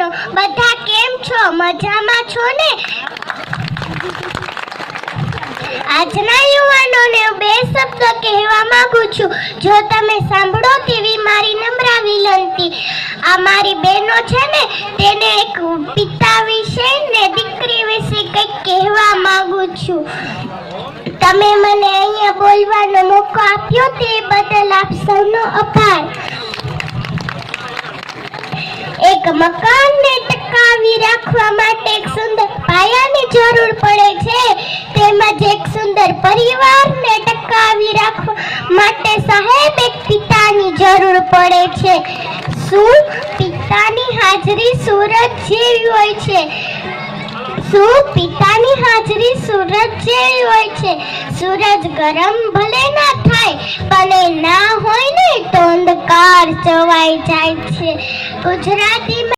યુવાનો બધા કેમ છો? મજામાં છો ને? આજના યુવાનોને બે શબ્દ કહેવા માંગુ છું. જો તમે સાંભળો તેવી મારી નમ્ર વિનંતી. આ મારી બહેનો છે ને, તેને એક પિતા વિશે ને દીકરી વિશે કંઈક કહેવા માંગુ છું. તમે મને અહીંયા બોલવાનો મોકો આપ્યો તે બદલ આપ સૌનો આભાર. એક મકાનને ટકાવી રાખવા માટે એક સુંદર પાયાની જરૂર પડે છે. તેમજ એક સુંદર પરિવારને ટકાવી રાખવા માટે સાહેબ એક પિતાની જરૂર પડે છે. શું પિતાની હાજરી સૂરજ જેવી હોય છે? શું પિતાની હાજરી સૂરજ જેવી હોય છે? સૂરજ ગરમ ભલે ના થાય, પણ એ ના હોય ને તો અંધકાર છવાઈ જાય છે. ગુજરાતીમાં